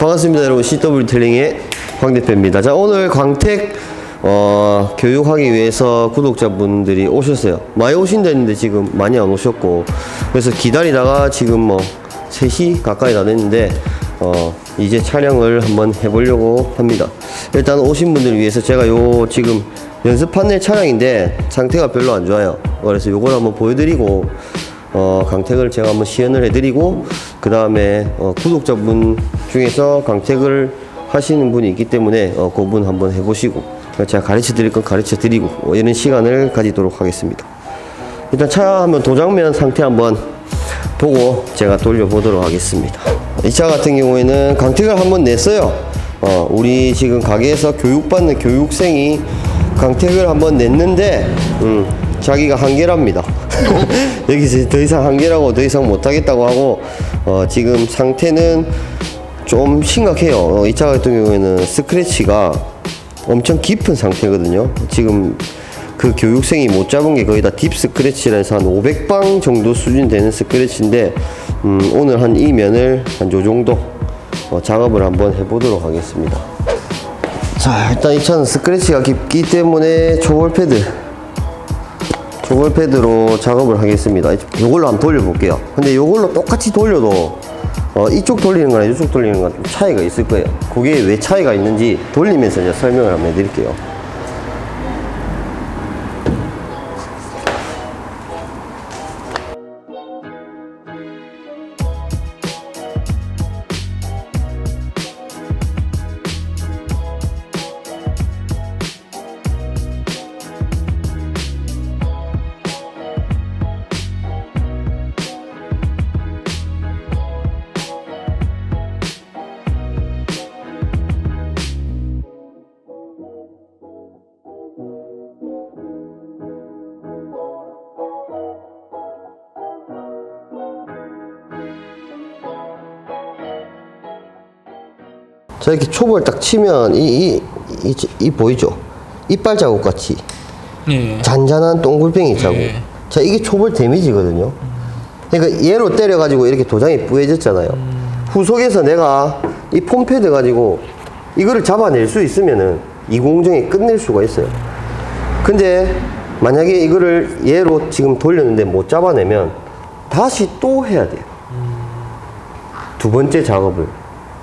반갑습니다 여러분. CW 텔링의 황 대표입니다. 자, 오늘 광택 교육하기 위해서 구독자분들이 오셨어요. 많이 오신다는데 지금 많이 안 오셨고, 그래서 기다리다가 지금 뭐 3시 가까이 다 됐는데 이제 촬영을 한번 해보려고 합니다. 일단 오신 분들을 위해서 제가 요 지금 연습 판넬 차량인데 상태가 별로 안 좋아요. 그래서 요걸 한번 보여드리고 강택을 제가 한번 시연을 해드리고, 그 다음에 구독자분 중에서 강택을 하시는 분이 있기 때문에 그분 한번 해보시고, 제가 가르쳐 드릴 건 가르쳐 드리고 이런 시간을 가지도록 하겠습니다. 일단 차 한번 도장면 상태 한번 보고 제가 돌려보도록 하겠습니다. 이 차 같은 경우에는 강택을 한번 냈어요. 우리 지금 가게에서 교육받는 교육생이 강택을 한번 냈는데 자기가 한계랍니다. 여기서 더 이상 한계라고 더 이상 못하겠다고 하고, 지금 상태는 좀 심각해요. 이 차 같은 경우에는 스크래치가 엄청 깊은 상태거든요. 지금 그 교육생이 못 잡은 게 거의 다 딥 스크래치라 해서 한 500방 정도 수준 되는 스크래치인데, 오늘 한 이 면을 한 요 정도 작업을 한번 해보도록 하겠습니다. 자, 일단 이 차는 스크래치가 깊기 때문에 초벌 패드로 작업을 하겠습니다. 요걸로 한번 돌려볼게요. 근데 요걸로 똑같이 돌려도 이쪽 돌리는 거랑 이쪽 돌리는 거랑 좀 차이가 있을 거예요. 그게 왜 차이가 있는지 돌리면서 이제 설명을 한번 해드릴게요. 자, 이렇게 촉을 딱 치면 이 보이죠? 이빨 자국 같이 잔잔한 동글뱅이 자국. 자, 이게 초벌 데미지거든요. 그러니까 얘로 때려가지고 이렇게 도장이 뿌얘졌잖아요. 후속에서 내가 이 폼패드 가지고 이거를 잡아낼 수 있으면은 이 공정에 끝낼 수가 있어요. 근데 만약에 이거를 얘로 지금 돌렸는데 못 잡아내면 다시 또 해야 돼요. 두 번째 작업을.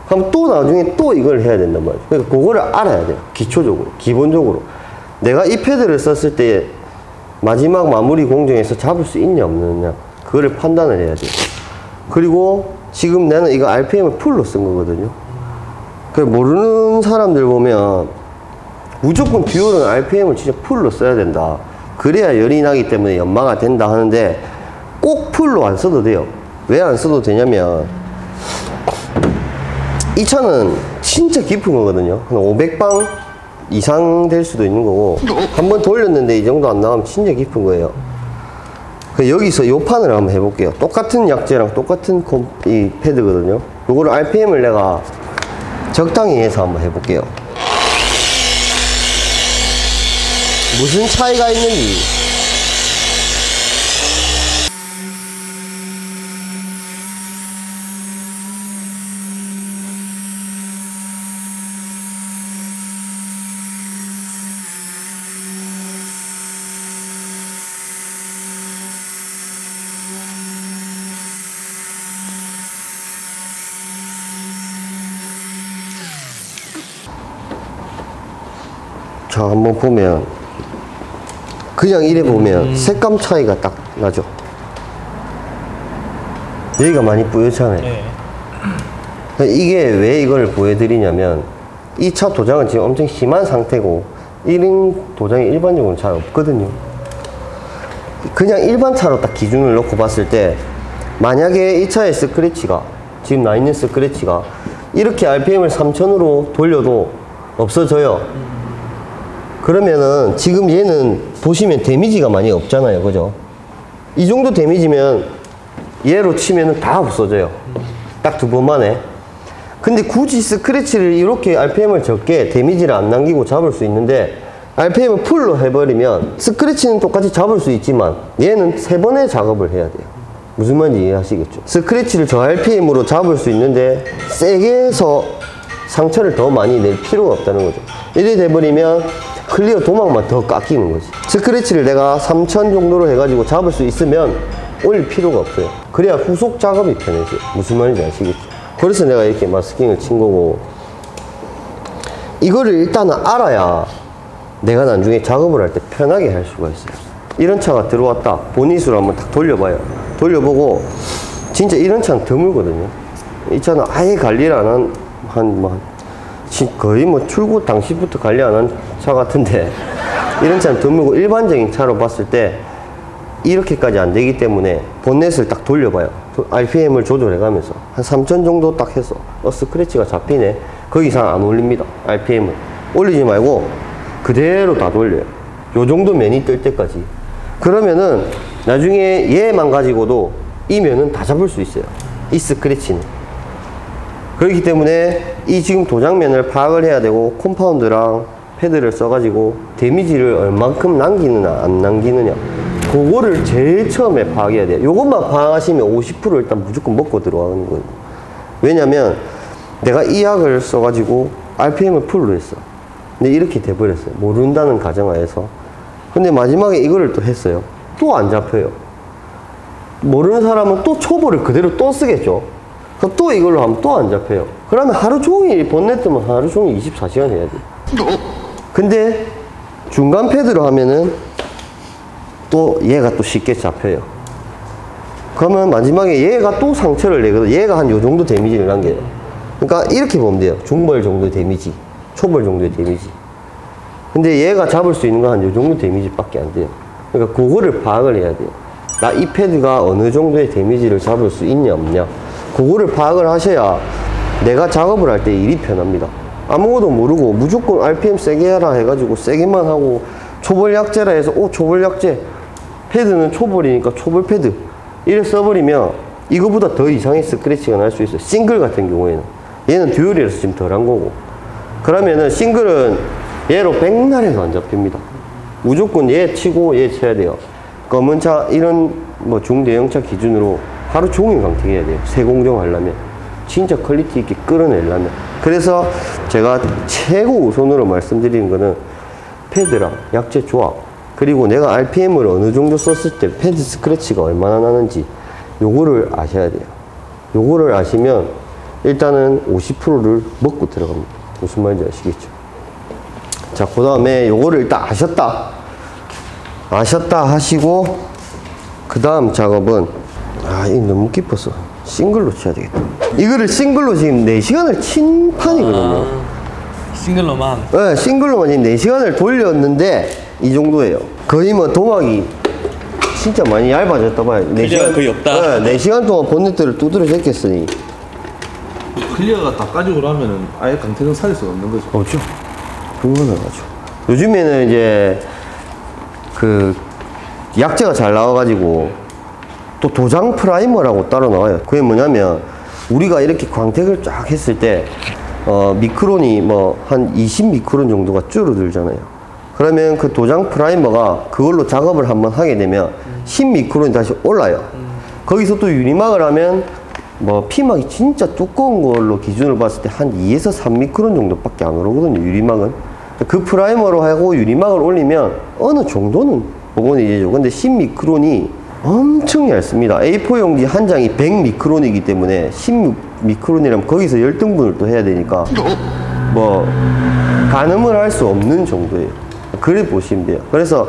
그럼 또 나중에 또 이걸 해야 된단 말이죠. 그러니까 그거를 알아야 돼요. 기초적으로, 기본적으로. 내가 이 패드를 썼을 때 마지막 마무리 공정에서 잡을 수 있냐 없느냐, 그거를 판단을 해야 돼요. 그리고 지금 나는 이거 RPM을 풀로 쓴 거거든요. 모르는 사람들 보면 무조건 듀얼은 RPM을 진짜 풀로 써야 된다, 그래야 열이 나기 때문에 연마가 된다 하는데, 꼭 풀로 안 써도 돼요. 왜 안 써도 되냐면 이 차는 진짜 깊은 거거든요. 한 500방 이상 될 수도 있는 거고, 한번 돌렸는데 이 정도 안 나가면 진짜 깊은 거예요. 여기서 요 판을 한번 해볼게요. 똑같은 약재랑 똑같은 이 패드거든요. 요거를 RPM을 내가 적당히 해서 한번 해볼게요. 무슨 차이가 있는지. 자, 한번 보면 그냥 이래 보면 색감 차이가 딱 나죠. 여기가 많이 뿌옇잖아요. 이게 왜 이걸 보여드리냐면, 이 차 도장은 지금 엄청 심한 상태고 이런 도장이 일반적으로 잘 없거든요. 그냥 일반 차로 딱 기준을 놓고 봤을 때, 만약에 이 차의 스크래치가, 지금 나 있는 스크래치가 이렇게 RPM을 3000으로 돌려도 없어져요. 그러면은 지금 얘는 보시면 데미지가 많이 없잖아요, 그죠? 이 정도 데미지면 얘로 치면은 다 없어져요. 딱 두 번 만에. 근데 굳이 스크래치를 이렇게 RPM을 적게 데미지를 안 남기고 잡을 수 있는데, RPM을 풀로 해버리면 스크래치는 똑같이 잡을 수 있지만 얘는 3번의 작업을 해야 돼요. 무슨 말인지 이해하시겠죠? 스크래치를 저 RPM으로 잡을 수 있는데 세게 해서 상처를 더 많이 낼 필요가 없다는 거죠. 이래 돼버리면 클리어 도막만 더 깎이는 거지. 스크래치를 내가 3000 정도로 해가지고 잡을 수 있으면 올릴 필요가 없어요. 그래야 후속 작업이 편해져. 무슨 말인지 아시겠죠? 그래서 내가 이렇게 마스킹을 친 거고, 이거를 일단은 알아야 내가 나중에 작업을 할 때 편하게 할 수가 있어요. 이런 차가 들어왔다. 보닛으로 한번 딱 돌려봐요. 돌려보고 진짜 이런 차는 드물거든요. 이 차는 아예 관리를 안 한 거의 뭐 출고 당시부터 관리 안 한 차 같은데, 이런 차는 드물고 일반적인 차로 봤을 때 이렇게까지 안 되기 때문에 본넷을 딱 돌려봐요. RPM을 조절해 가면서 한 3000 정도 딱 해서 스크래치가 잡히네. 그 이상 안 올립니다. RPM을 올리지 말고 그대로 다 돌려요. 요 정도 면이 뜰 때까지. 그러면은 나중에 얘만 가지고도 이 면은 다 잡을 수 있어요. 이 스크래치는. 그렇기 때문에 이 지금 도장면을 파악을 해야 되고, 컴파운드랑 패드를 써가지고 데미지를 얼만큼 남기느냐 안 남기느냐, 그거를 제일 처음에 파악해야 돼요. 요것만 파악하시면 50% 일단 무조건 먹고 들어가는 거예요. 왜냐면 내가 이 약을 써가지고 RPM을 풀로 했어. 근데 이렇게 돼버렸어요. 모른다는 가정하에서. 근데 마지막에 이거를 또 했어요. 또 안 잡혀요. 모르는 사람은 또 초보를 그대로 또 쓰겠죠. 그럼 또 이걸로 하면 또 안 잡혀요. 그러면 하루 종일, 본넷 뜨면 하루 종일 24시간 해야 돼. 근데 중간 패드로 하면은 또 얘가 또 쉽게 잡혀요. 그러면 마지막에 얘가 또 상처를 내거든. 얘가 한 요 정도 데미지를 남겨요. 그러니까 이렇게 보면 돼요. 중벌 정도의 데미지, 초벌 정도의 데미지. 근데 얘가 잡을 수 있는 건 한 요 정도 데미지밖에 안 돼요. 그러니까 그거를 파악을 해야 돼요. 나 이 패드가 어느 정도의 데미지를 잡을 수 있냐 없냐, 그거를 파악을 하셔야 내가 작업을 할 때 일이 편합니다. 아무것도 모르고 무조건 RPM 세게 해라 해가지고 세게만 하고, 초벌 약제라 해서 초벌 약제, 패드는 초벌이니까 초벌 패드 이래 써버리면 이거보다 더 이상의 스크래치가 날 수 있어요. 싱글 같은 경우에는. 얘는 듀얼이라서 지금 덜한 거고, 그러면은 싱글은 얘로 백날에도 안 잡힙니다. 무조건 얘 치고 얘 쳐야 돼요. 검은 차, 이런 뭐 중대형차 기준으로 하루 종일 강택해야 돼요. 세공정 하려면, 진짜 퀄리티 있게 끌어내려면. 그래서 제가 최고 우선으로 말씀드리는 거는 패드랑 약재 조합, 그리고 내가 RPM을 어느 정도 썼을 때 패드 스크래치가 얼마나 나는지 요거를 아셔야 돼요. 요거를 아시면 일단은 50%를 먹고 들어갑니다. 무슨 말인지 아시겠죠? 자, 그 다음에 요거를 일단 아셨다 하시고, 그 다음 작업은, 이거 너무 깊어서 싱글로 쳐야 되겠다. 이거를 싱글로 지금 4시간을 친 판이거든요. 싱글로만? 네, 싱글로만 지금 4시간을 돌렸는데 이 정도예요. 거의 뭐 도막이 진짜 많이 얇아졌다 봐요. 클리어가 거의 없다. 네, 4시간 동안 본넷들을 두드려 제꼈으니. 클리어가 다 까지고 나면은 아예 강태는 살릴 수가 없는 거죠. 없죠. 그거는 하죠. 요즘에는 이제 그 약재가 잘 나와가지고 또 도장 프라이머라고 따로 나와요. 그게 뭐냐면 우리가 이렇게 광택을 쫙 했을 때 미크론이 뭐 한 20미크론 정도가 줄어들잖아요. 그러면 그 도장 프라이머가 그걸로 작업을 한번 하게 되면 10미크론이 다시 올라요. 거기서 또 유리막을 하면 뭐 피막이 진짜 두꺼운 걸로 기준을 봤을 때 한 2에서 3미크론 정도밖에 안 오르거든요, 유리막은. 그 프라이머로 하고 유리막을 올리면 어느 정도는 복원이 되죠. 근데 10미크론이 엄청 얇습니다. A4 용지 한 장이 100미크론이기 때문에 10미크론이라면 거기서 열등분을 또 해야 되니까 뭐 가늠을 할 수 없는 정도예요. 그래 보시면 돼요. 그래서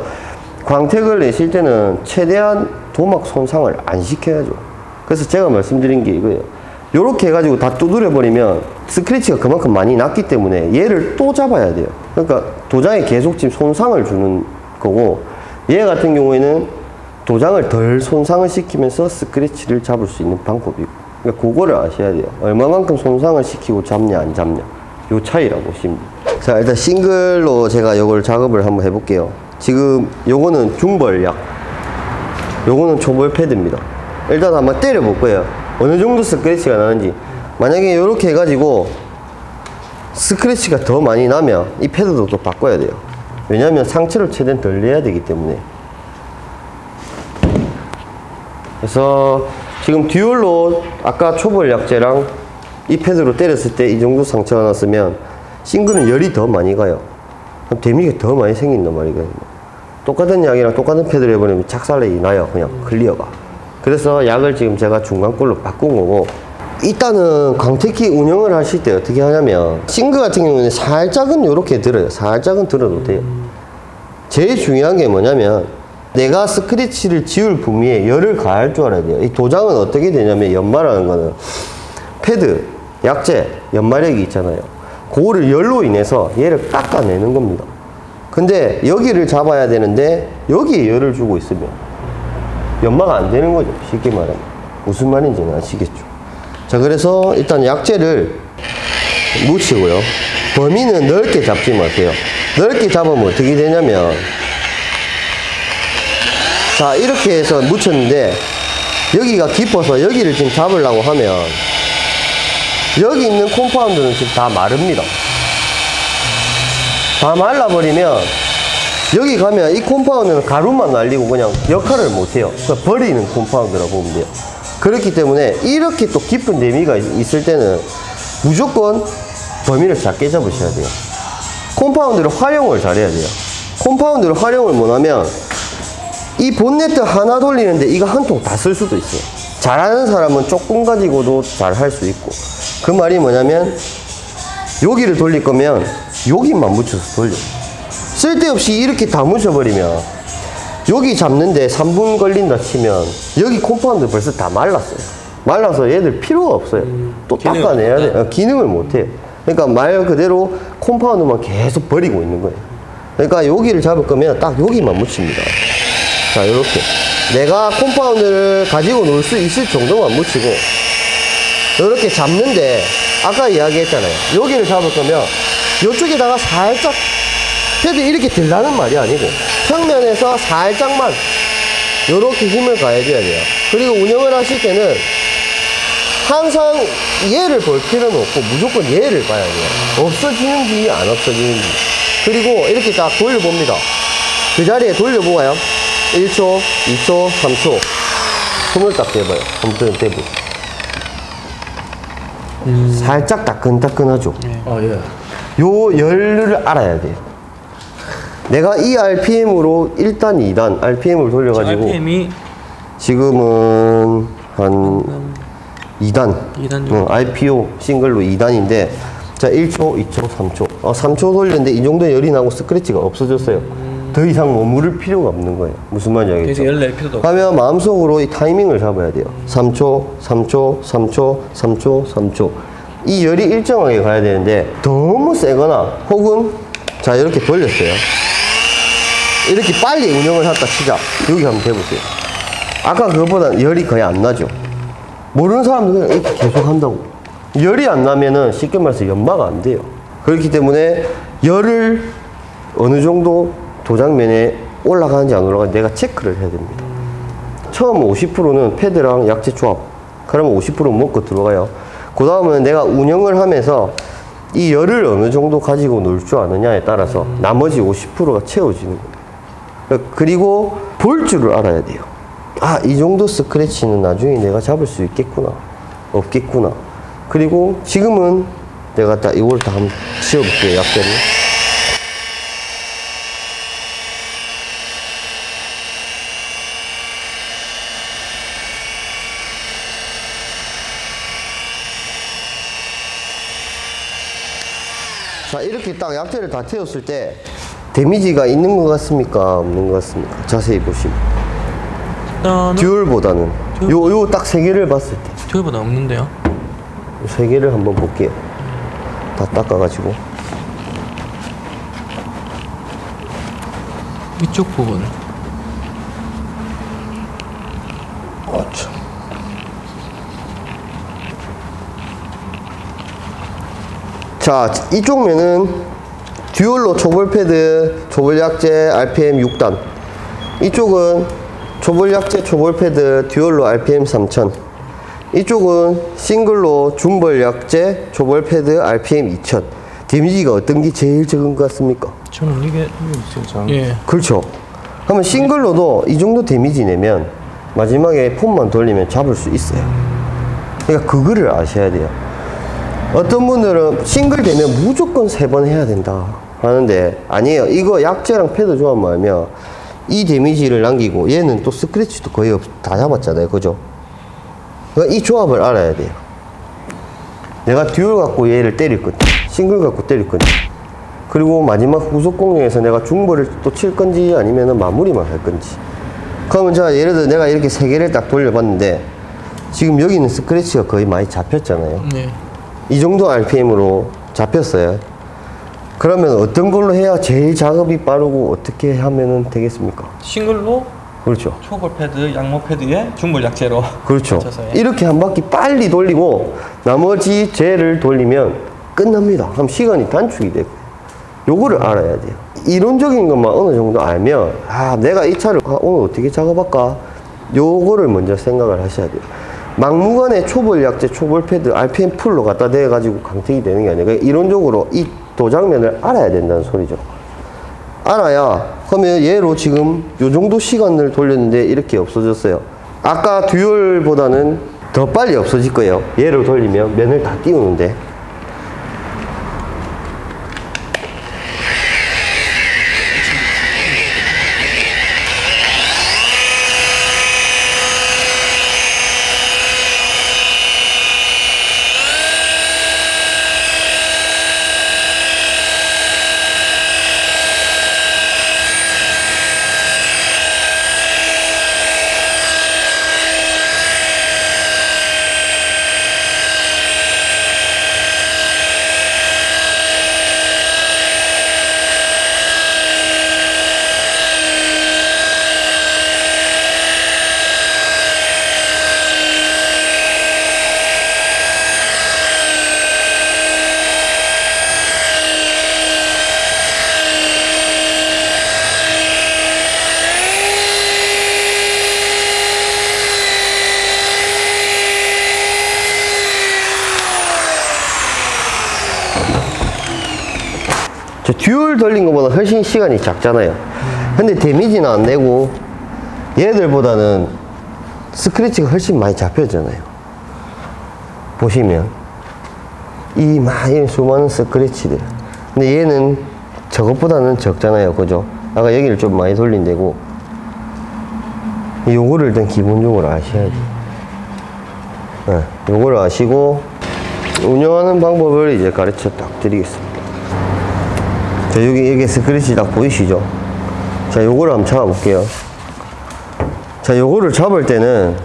광택을 내실 때는 최대한 도막 손상을 안 시켜야죠. 그래서 제가 말씀드린 게 이거예요. 요렇게 해가지고 다 두드려 버리면 스크래치가 그만큼 많이 났기 때문에 얘를 또 잡아야 돼요. 그러니까 도장에 계속 지금 손상을 주는 거고, 얘 같은 경우에는 도장을 덜 손상을 시키면서 스크래치를 잡을 수 있는 방법이고, 그러니까 그거를 아셔야 돼요. 얼마만큼 손상을 시키고 잡냐 안 잡냐, 요 차이라고 보시면 돼요. 자, 일단 싱글로 제가 요걸 작업을 한번 해볼게요. 지금 요거는 중벌약, 요거는 초벌 패드입니다. 일단 한번 때려 볼 거예요. 어느 정도 스크래치가 나는지. 만약에 이렇게 해가지고 스크래치가 더 많이 나면 이 패드도 또 바꿔야 돼요. 왜냐하면 상처를 최대한 덜 내야 되기 때문에. 그래서 지금 듀얼로 아까 초벌 약재랑 이 패드로 때렸을 때 이 정도 상처가 났으면 싱글은 열이 더 많이 가요. 그럼 데미지가 더 많이 생긴단 말이거든요. 똑같은 약이랑 똑같은 패드를 해버리면 착살이 나요. 그냥 클리어가. 그래서 약을 지금 제가 중간꼴로 바꾼 거고, 일단은 광택기 운영을 하실 때 어떻게 하냐면 싱글 같은 경우는 살짝은 이렇게 들어요. 살짝은 들어도 돼요. 제일 중요한 게 뭐냐면 내가 스크래치를 지울 부위에 열을 가할 줄 알아야 돼요. 이 도장은 어떻게 되냐면, 연마라는 거는 패드, 약재, 연마력이 있잖아요. 그거를 열로 인해서 얘를 깎아내는 겁니다. 근데 여기를 잡아야 되는데 여기에 열을 주고 있으면 연마가 안 되는 거죠. 쉽게 말하면. 무슨 말인지는 아시겠죠. 자, 그래서 일단 약재를 묻히고요. 범위는 넓게 잡지 마세요. 넓게 잡으면 어떻게 되냐면, 자, 이렇게 해서 묻혔는데 여기가 깊어서 여기를 지금 잡으려고 하면 여기 있는 콤파운드는 지금 다 마릅니다. 다 말라버리면 여기 가면 이 콤파운드는 가루만 날리고 그냥 역할을 못해요. 그러니까 버리는 콤파운드라고 보면 돼요. 그렇기 때문에 이렇게 또 깊은 데미가 있을 때는 무조건 범위를 작게 잡으셔야 돼요. 콤파운드를 활용을 잘해야 돼요. 콤파운드를 활용을 못하면 이 본네트 하나 돌리는데 이거 한 통 다 쓸 수도 있어요. 잘하는 사람은 조금 가지고도 잘 할 수 있고, 그 말이 뭐냐면 여기를 돌릴 거면 여기만 묻혀서 돌려. 쓸데없이 이렇게 다 묻혀버리면 여기 잡는데 3분 걸린다 치면 여기 콤파운드 벌써 다 말랐어요. 말라서 얘들 필요가 없어요. 또 닦아내야 돼. 기능을 못해요. 그러니까 말 그대로 콤파운드만 계속 버리고 있는 거예요. 그러니까 여기를 잡을 거면 딱 여기만 묻힙니다. 자, 이렇게 내가 콤파운드를 가지고 놀 수 있을 정도만 묻히고, 이렇게 잡는데 아까 이야기했잖아요. 여기를 잡을 거면 이쪽에다가 살짝 패드 이렇게 들라는 말이 아니고 평면에서 살짝만 이렇게 힘을 가해줘야 돼요. 그리고 운영을 하실 때는 항상 얘를 볼 필요는 없고 무조건 얘를 봐야 돼요. 없어지는지 안 없어지는지. 그리고 이렇게 딱 돌려봅니다. 그 자리에 돌려보아요. 1초, 2초, 3초. 손을 딱 대봐요. 손을 대고. 살짝 따끈따끈하죠. 예. 요 열을 알아야 돼요. 내가 이 RPM으로 1단, 2단 RPM을 돌려가지고 RPM이 지금은 한 2단, 정도. RPO 싱글로 2단인데, 자, 1초, 2초, 3초. 3초 돌렸는데 이 정도 열이 나고 스크래치가 없어졌어요. 더 이상 머무를 필요가 없는 거예요. 무슨 말인지 알겠죠? 그래서 열 낼 필요도 없고. 하면 마음속으로 이 타이밍을 잡아야 돼요. 3초, 3초, 3초, 3초, 3초. 이 열이 일정하게 가야 되는데 너무 세거나 혹은, 자, 이렇게 돌렸어요. 이렇게 빨리 운영을 했다 치자. 여기 한번 대보세요. 아까 그거보다 열이 거의 안 나죠. 모르는 사람들은 그냥 이렇게 계속 한다고. 열이 안 나면은 쉽게 말해서 연마가 안 돼요. 그렇기 때문에 열을 어느 정도 도장면에 올라가는지 안 올라가는지 내가 체크를 해야 됩니다. 처음 50%는 패드랑 약재 조합. 그러면 50% 먹고 들어가요. 그 다음은 내가 운영을 하면서 이 열을 어느 정도 가지고 놀 줄 아느냐에 따라서 나머지 50%가 채워지는 거예요. 그리고 볼 줄을 알아야 돼요. 아, 이 정도 스크래치는 나중에 내가 잡을 수 있겠구나, 없겠구나. 그리고 지금은 내가 딱 이걸 다 한번 치워볼게요. 약재를. 자, 이렇게 딱 약재를 다 태웠을 때 데미지가 있는 것 같습니까? 없는 것 같습니까? 자세히 보시면 듀얼보다는 요 딱 세 개를 봤을 때 듀얼보다 없는데요? 세 개를 한번 볼게요. 다 닦아가지고 이쪽 부분. 그렇죠. 자, 이쪽 면은 듀얼로 초벌 패드, 초벌 약재, RPM 6단. 이쪽은 초벌 약재, 초벌 패드, 듀얼로 RPM 3000. 이쪽은 싱글로 중벌 약재, 초벌 패드, RPM 2000. 데미지가 어떤 게 제일 적은 것 같습니까? 저는 이게 진짜 예. 그렇죠. 그러면 싱글로도 이 정도 데미지 내면 마지막에 폰만 돌리면 잡을 수 있어요. 그러니까 그거를 아셔야 돼요. 어떤 분들은 싱글 되면 무조건 3번 해야 된다 하는데 아니에요. 이거 약재랑 패드 조합만 하면 이 데미지를 남기고 얘는 또 스크래치도 거의 다 잡았잖아요. 그죠? 그러니까 이 조합을 알아야 돼요. 내가 듀얼 갖고 얘를 때릴 건지 싱글 갖고 때릴 건지 그리고 마지막 후속 공략에서 내가 중벌을 또 칠 건지 아니면 마무리만 할 건지. 그러면 자 예를 들어 내가 이렇게 3개를 딱 돌려봤는데 지금 여기는 스크래치가 거의 많이 잡혔잖아요. 네. 이 정도 RPM으로 잡혔어요. 그러면 어떤 걸로 해야 제일 작업이 빠르고 어떻게 하면 되겠습니까? 싱글로 그렇죠. 초벌 패드, 양모 패드에 중벌 약재로 그렇죠. 맞춰서, 예. 이렇게 한 바퀴 빨리 돌리고 나머지 젤을 돌리면 끝납니다. 그럼 시간이 단축이 되고 요거를 알아야 돼요. 이론적인 것만 어느 정도 알면 아 내가 이 차를 오늘 어떻게 작업할까 요거를 먼저 생각을 하셔야 돼요. 막무가내 초벌 약재, 초벌 패드, RPM 풀로 갖다 대가지고 강택이 되는 게 아니라 이론적으로 이 도장면을 알아야 된다는 소리죠. 알아야 그러면 얘로 지금 요 정도 시간을 돌렸는데 이렇게 없어졌어요. 아까 듀얼보다는 더 빨리 없어질 거예요. 얘로 돌리면 면을 다 띄우는데 듀얼 돌린 것보다 훨씬 시간이 작잖아요. 근데 데미지는 안 내고 얘들보다는 스크래치가 훨씬 많이 잡혔잖아요. 보시면 이 많은 수많은 스크래치들. 근데 얘는 저것보다는 적잖아요. 그죠? 아까 여기를 좀 많이 돌린 데고 요거를 일단 기본적으로 아셔야 돼요. 네, 요거를 아시고 운영하는 방법을 이제 가르쳐 딱 드리겠습니다. 자, 여기 스크래치 딱 보이시죠? 자, 요거를 한번 잡아볼게요. 자, 요거를 잡을 때는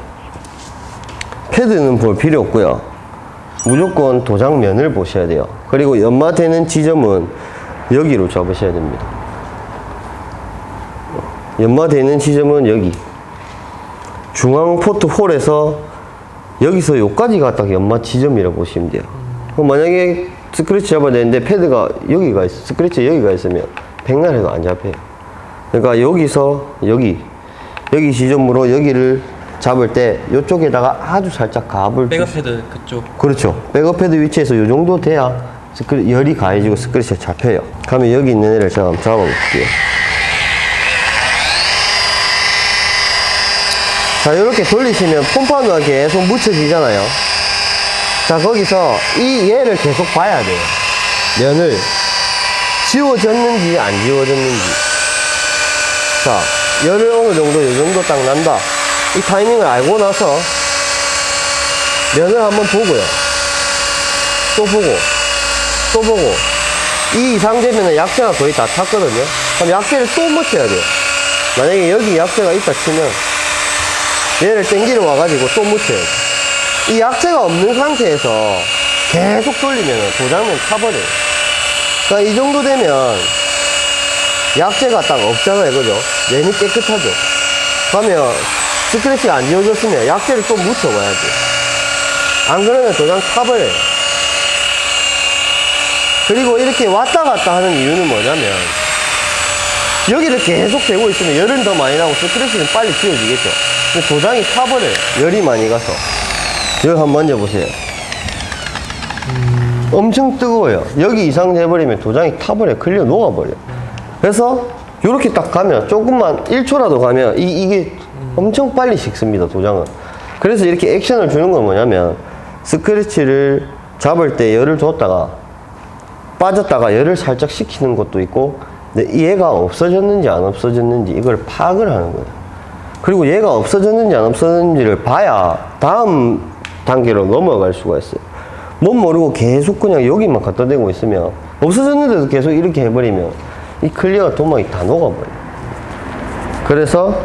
패드는 볼 필요 없고요. 무조건 도장면을 보셔야 돼요. 그리고 연마되는 지점은 여기로 잡으셔야 됩니다. 연마되는 지점은 여기. 중앙 포트 홀에서 여기서 요까지가 딱 연마 지점이라고 보시면 돼요. 그럼 만약에 스크래치 잡아야 되는데 패드가 여기가 있어, 스크래치 여기가 있으면 백날해도 안 잡혀요. 그러니까 여기서 여기 지점으로 여기를 잡을 때 이쪽에다가 아주 살짝 갑을 백업 패드 그쪽. 그렇죠. 백업 패드 위치에서 이 정도 돼야 열이 가해지고 스크래치가 잡혀요. 그러면 여기 있는 애를 제가 한번 잡아볼게요. 자, 이렇게 돌리시면 폼파드가 계속 묻혀지잖아요. 자, 거기서 이 얘를 계속 봐야 돼요. 면을 지워졌는지 안 지워졌는지. 자, 열을 어느 정도 이 정도 딱 난다. 이 타이밍을 알고 나서 면을 한번 보고요. 또 보고 또 보고 이 이상 되면 약재가 거의 다 탔거든요. 그럼 약재를 또 묻혀야 돼요. 만약에 여기 약재가 있다 치면 얘를 땡기러 와가지고 또 묻혀야 돼요. 이 약재가 없는 상태에서 계속 돌리면 도장면 타버려요. 그러니까 이 정도 되면 약재가 딱 없잖아요. 그죠? 면이 깨끗하죠? 그러면 스크래치가 안 지워졌으면 약재를 또 묻혀와야 돼요. 안 그러면 도장 타버려요. 그리고 이렇게 왔다 갔다 하는 이유는 뭐냐면 여기를 계속 대고 있으면 열은 더 많이 나고 스크래치는 빨리 지워지겠죠. 근데 도장이 타버려요. 열이 많이 가서. 여기 한번 만져보세요. 엄청 뜨거워요. 여기 이상 돼버리면 도장이 타버려요. 클리어 녹아버려요. 그래서 이렇게 딱 가면 조금만 1초라도 가면 이게 엄청 빨리 식습니다, 도장은. 그래서 이렇게 액션을 주는 건 뭐냐면, 스크래치를 잡을 때 열을 줬다가 빠졌다가 열을 살짝 식히는 것도 있고, 근데 얘가 없어졌는지 안 없어졌는지 이걸 파악을 하는 거예요. 그리고 얘가 없어졌는지 안 없어졌는지를 봐야 다음 단계로 넘어갈 수가 있어요. 뭔 모르고 계속 그냥 여기만 갖다 대고 있으면, 없어졌는데도 계속 이렇게 해버리면 이 클리어 도막이 다 녹아버려요. 그래서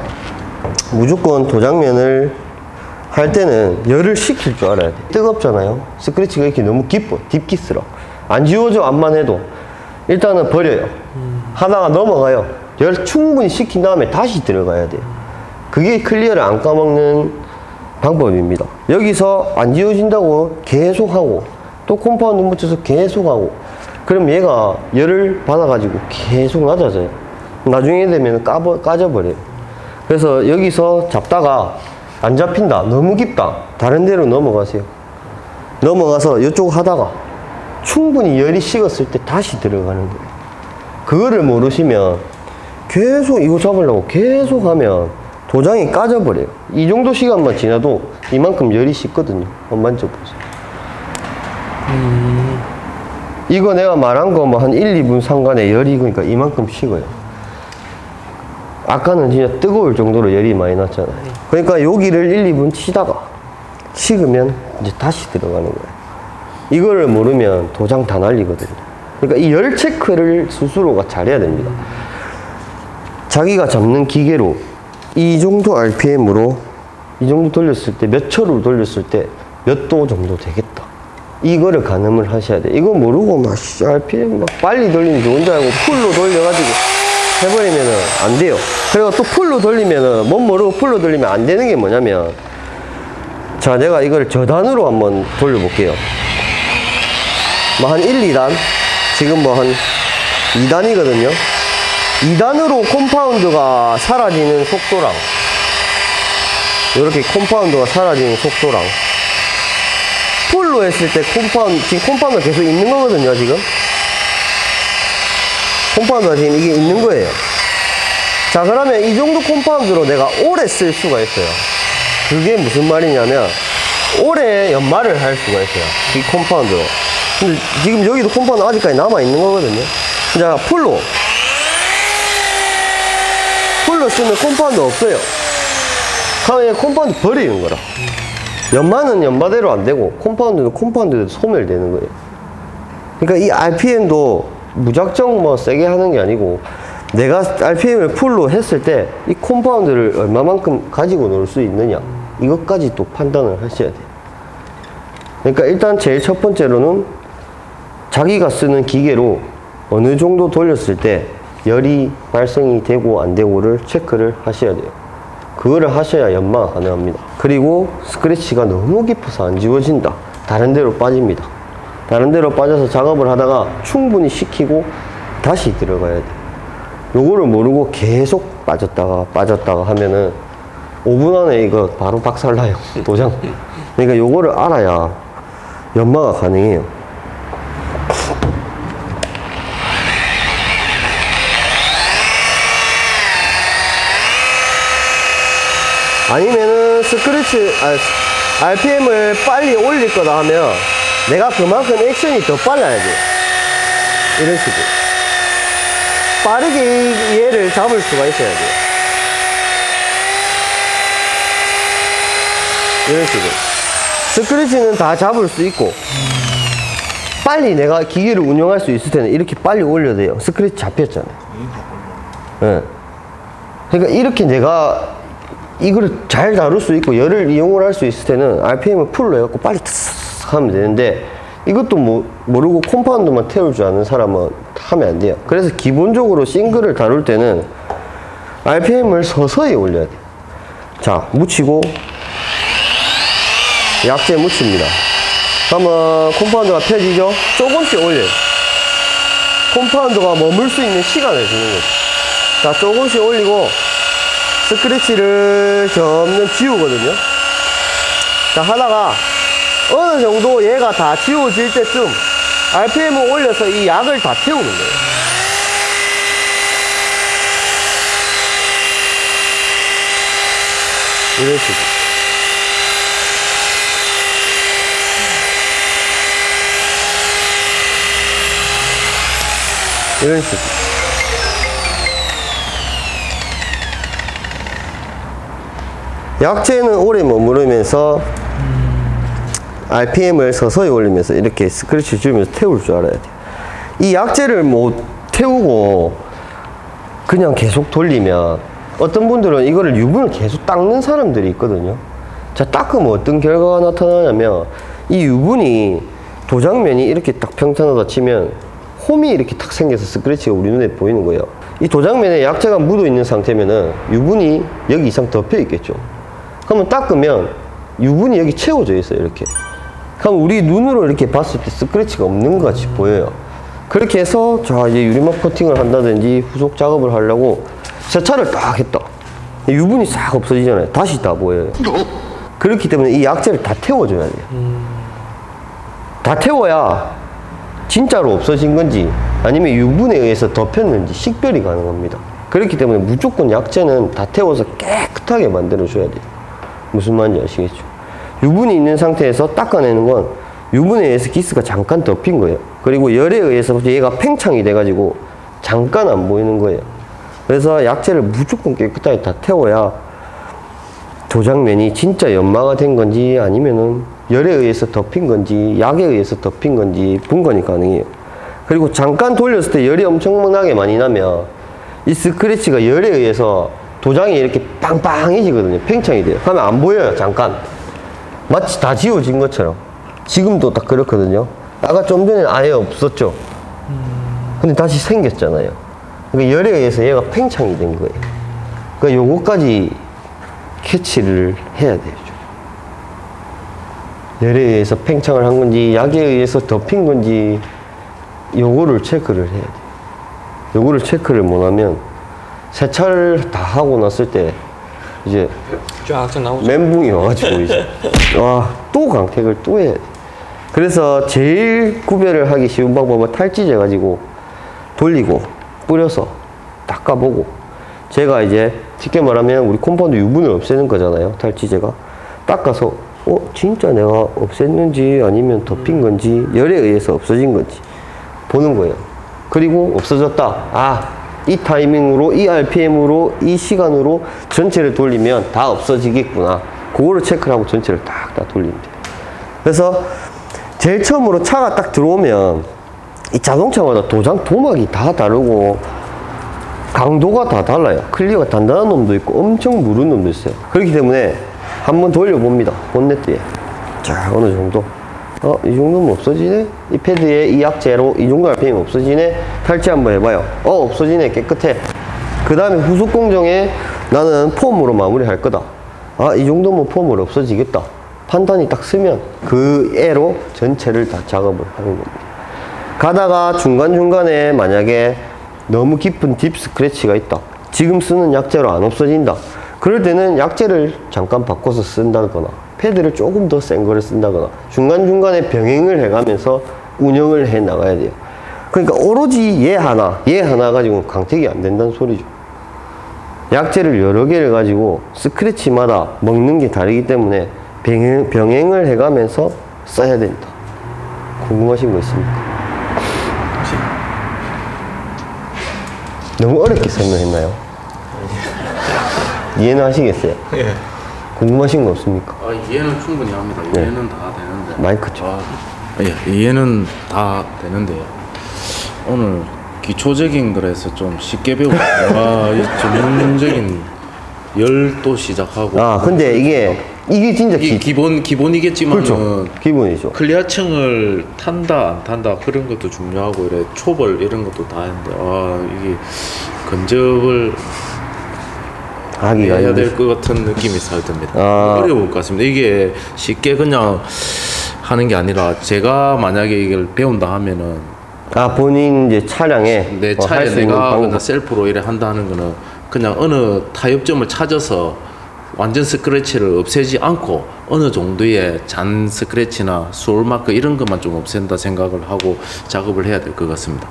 무조건 도장면을 할 때는 열을 식힐 줄 알아야 돼. 뜨겁잖아요. 스크래치가 이렇게 너무 딥기스러. 안 지워져, 앞만 해도. 일단은 버려요. 하다가 넘어가요. 열 충분히 식힌 다음에 다시 들어가야 돼요. 그게 클리어를 안 까먹는 방법입니다. 여기서 안 지워진다고 계속하고, 또 컴파운드 묻혀서 계속하고, 그럼 얘가 열을 받아가지고 계속 낮아져요. 나중에 되면 까져버려요. 그래서 여기서 잡다가 안 잡힌다, 너무 깊다, 다른 데로 넘어가세요. 넘어가서 이쪽 하다가 충분히 열이 식었을 때 다시 들어가는 거예요. 그거를 모르시면 계속 이거 잡으려고 계속 하면 도장이 까져버려요. 이 정도 시간만 지나도 이만큼 열이 식거든요. 한번 만져보세요. 이거 내가 말한 거 뭐 한 1, 2분 상간에 열이 그러니까 이만큼 식어요. 아까는 진짜 뜨거울 정도로 열이 많이 났잖아요. 그러니까 여기를 1, 2분 치다가 식으면 이제 다시 들어가는 거예요. 이거를 모르면 도장 다 날리거든요. 그러니까 이 열 체크를 스스로가 잘해야 됩니다. 자기가 잡는 기계로 이 정도 RPM으로 이 정도 돌렸을 때, 몇 초로 돌렸을 때 몇 도 정도 되겠다, 이거를 가늠을 하셔야 돼요. 이거 모르고 막 RPM 막 빨리 돌리면 좋은 줄 알고 풀로 돌려가지고 해버리면은 안 돼요. 그리고 또 풀로 돌리면은, 뭔 모르고 풀로 돌리면 안 되는 게 뭐냐면, 자, 내가 이걸 저단으로 한번 돌려볼게요. 뭐 한 1, 2단, 지금 뭐 한 2단이거든요. 2단으로 콤파운드가 사라지는 속도랑, 이렇게 콤파운드가 사라지는 속도랑, 풀로 했을 때 지금 콤파운드가 계속 있는 거거든요, 지금. 콤파운드가 지금 이게 있는 거예요. 자, 그러면 이 정도 콤파운드로 내가 오래 쓸 수가 있어요. 그게 무슨 말이냐면, 오래 연말을 할 수가 있어요, 이 콤파운드로. 근데 지금 여기도 콤파운드 아직까지 남아있는 거거든요. 자, 풀로 쓰면 콤파운드 없어요. 그러면 콤파운드 버리는 거라. 연마는 연마대로 안 되고, 콤파운드는 콤파운드대로 소멸되는 거예요. 그러니까 이 RPM도 무작정 뭐 세게 하는 게 아니고, 내가 RPM을 풀로 했을 때 이 콤파운드를 얼마만큼 가지고 놀 수 있느냐, 이것까지 또 판단을 하셔야 돼요. 그러니까 일단 제일 첫 번째로는 자기가 쓰는 기계로 어느 정도 돌렸을 때 열이 발생이 되고 안 되고를 체크를 하셔야 돼요. 그거를 하셔야 연마가 가능합니다. 그리고 스크래치가 너무 깊어서 안 지워진다, 다른 데로 빠집니다. 다른 데로 빠져서 작업을 하다가 충분히 식히고 다시 들어가야 돼요. 요거를 모르고 계속 빠졌다가 하면은 5분 안에 이거 바로 박살나요, 도장. 그러니까 요거를 알아야 연마가 가능해요. 아니면은 RPM을 빨리 올릴 거다 하면 내가 그만큼 액션이 더 빨라야 돼. 이런 식으로 빠르게 얘를 잡을 수가 있어야 돼요. 이런 식으로 스크래치는 다 잡을 수 있고, 빨리 내가 기계를 운영할 수 있을 때는 이렇게 빨리 올려야 돼요. 스크래치 잡혔잖아요. 네. 그러니까 이렇게 내가 이거를 잘 다룰 수 있고 열을 이용을 할 수 있을 때는 RPM을 풀로 해갖고 빨리 탁 하면 되는데, 이것도 모르고 콤파운드만 태울 줄 아는 사람은 하면 안 돼요. 그래서 기본적으로 싱글을 다룰 때는 RPM을 서서히 올려야 돼요. 자, 묻히고 약재 묻힙니다. 그러면 콤파운드가 펴지죠? 조금씩 올려요. 콤파운드가 머물 수 있는 시간을 주는 거죠. 자, 조금씩 올리고 스크래치를 점점 지우거든요. 자, 하다가 어느 정도 얘가 다 지워질 때쯤 RPM을 올려서 이 약을 다 태우는 거예요. 이런 식으로. 이런 식으로. 약재는 오래 머무르면서 RPM을 서서히 올리면서 이렇게 스크래치 주면서 태울 줄 알아야 돼요. 이 약재를 못 태우고 그냥 계속 돌리면 어떤 분들은 이거를 유분을 계속 닦는 사람들이 있거든요. 자, 닦으면 어떤 결과가 나타나냐면 이 유분이 도장면이 이렇게 딱 평탄하다 치면 홈이 이렇게 탁 생겨서 스크래치가 우리 눈에 보이는 거예요. 이 도장면에 약재가 묻어 있는 상태면은 유분이 여기 이상 덮여 있겠죠. 그러면 닦으면 유분이 여기 채워져 있어요. 이렇게. 그럼 우리 눈으로 이렇게 봤을 때 스크래치가 없는 것 같이 보여요. 그렇게 해서 자 이제 유리막 코팅을 한다든지 후속 작업을 하려고 세차를 딱 했다. 유분이 싹 없어지잖아요. 다시 다 보여요. 그렇기 때문에 이 약재를 다 태워줘야 돼요. 다 태워야 진짜로 없어진 건지 아니면 유분에 의해서 덮였는지 식별이 가능합니다. 그렇기 때문에 무조건 약재는 다 태워서 깨끗하게 만들어줘야 돼요. 무슨 말인지 아시겠죠? 유분이 있는 상태에서 닦아내는 건 유분에 의해서 기스가 잠깐 덮인 거예요. 그리고 열에 의해서 얘가 팽창이 돼가지고 잠깐 안 보이는 거예요. 그래서 약재를 무조건 깨끗하게 다 태워야 도장면이 진짜 연마가 된 건지 아니면은 열에 의해서 덮인 건지 약에 의해서 덮인 건지 분간이 가능해요. 그리고 잠깐 돌렸을 때 열이 엄청나게 많이 나면 이 스크래치가 열에 의해서 도장이 이렇게 빵빵해지거든요. 팽창이 돼요. 그러면 안 보여요. 잠깐. 마치 다 지워진 것처럼. 지금도 딱 그렇거든요. 아까 좀 전에 아예 없었죠. 근데 다시 생겼잖아요. 그러니까 열에 의해서 얘가 팽창이 된 거예요. 그러니까 요거까지 캐치를 해야 되죠. 열에 의해서 팽창을 한 건지 약에 의해서 덮인 건지 요거를 체크를 해야 돼요. 요거를 체크를 못하면 세차를 다 하고 났을 때 이제 쫙 나오죠. 멘붕이 와가지고 이제 와, 또 강택을 또 해야 돼. 그래서 제일 구별을 하기 쉬운 방법은 탈지제 가지고 돌리고 뿌려서 닦아보고, 제가 이제 쉽게 말하면 우리 컴파운드 유분을 없애는 거잖아요. 탈지제가 닦아서 진짜 내가 없앴는지 아니면 덮인 건지 열에 의해서 없어진 건지 보는 거예요. 그리고 없어졌다. 이 타이밍으로, 이 RPM으로, 이 시간으로 전체를 돌리면 다 없어지겠구나. 그거를 체크를 하고 전체를 딱 돌리면 돼요. 그래서 제일 처음으로 차가 딱 들어오면 이 자동차마다 도장 도막이 다 다르고 강도가 다 달라요. 클리어가 단단한 놈도 있고 엄청 무른 놈도 있어요. 그렇기 때문에 한번 돌려봅니다. 본넷 뒤에. 자, 어느 정도. 이 정도면 없어지네? 이 패드에 이 약재로 이 정도 RPM 없어지네? 탈취 한번 해봐요. 없어지네. 깨끗해. 그 다음에 후속 공정에 나는 폼으로 마무리할 거다. 이 정도면 폼으로 없어지겠다. 판단이 딱 쓰면 그 애로 전체를 다 작업을 하는 겁니다. 가다가 중간중간에 만약에 너무 깊은 딥 스크래치가 있다. 지금 쓰는 약재로 안 없어진다. 그럴 때는 약재를 잠깐 바꿔서 쓴다거나 패드를 조금 더 센 거를 쓴다거나 중간중간에 병행을 해가면서 운영을 해 나가야 돼요. 그러니까 오로지 얘 하나 가지고 강택이 안 된다는 소리죠. 약재를 여러 개를 가지고 스크래치마다 먹는 게 다르기 때문에 병행을 해가면서 써야 된다. 궁금하신 거 있습니까? 너무 어렵게 설명했나요? 이해는 하시겠어요? 예. 궁금하신 거 없습니까? 이해는 충분히 합니다. 이해는 다 되는데. 마이크 죠. 예, 이해는 다 되는데요. 오늘 기초적인 거라서 좀 쉽게 배우고, 이 전문적인 열도 시작하고. 근데 이게 진짜 기본이겠지만, 그렇죠. 기본이죠. 클리어층을 탄다 안 탄다 그런 것도 중요하고, 이래 초벌 이런 것도 다 했는데, 이게 근접을 해야 될 것 같은 느낌이 살 듭니다. 어려울 것 같습니다. 이게 쉽게 그냥 하는 게 아니라, 제가 만약에 이걸 배운다 하면은 본인 이제 차량에 내 차에 내가 그냥 셀프로 이래 한다는 거는 그냥 어느 타협점을 찾아서 완전 스크래치를 없애지 않고 어느 정도의 잔 스크래치나 소울 마크 이런 것만 좀 없앤다 생각을 하고 작업을 해야 될 것 같습니다.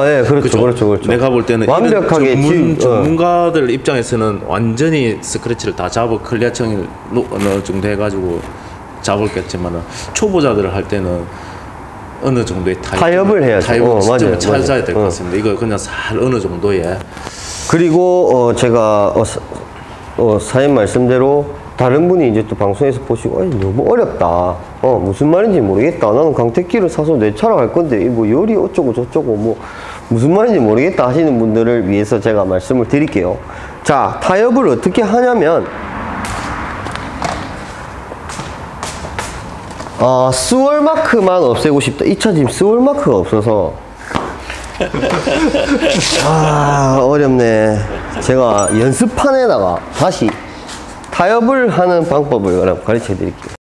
예, 그렇죠, 그렇죠. 내가 볼 때는 완벽하게 전문가들 입장에서는 완전히 스크래치를 다 잡아 클리어층을 어느 정도 해가지고 잡을겠지만은 초보자들을 할 때는 어느 정도의 타협을 해야죠. 타협 시점을 맞아요, 찾아야 될 것 맞아요. 같습니다. 이거 그냥 살 어느 정도의 그리고 제가 사연 말씀대로 다른 분이 이제 또 방송에서 보시고 너무 어렵다. 무슨 말인지 모르겠다. 나는 강택기를 사서 내 차로 갈 건데 뭐 열이 어쩌고 저쩌고 뭐 무슨 말인지 모르겠다 하시는 분들을 위해서 제가 말씀을 드릴게요. 자, 타협을 어떻게 하냐면 스월 마크만 없애고 싶다. 이 차 지금 스월 마크가 없어서 어렵네. 제가 연습판에다가 다시 타협을 하는 방법을 가르쳐 드릴게요.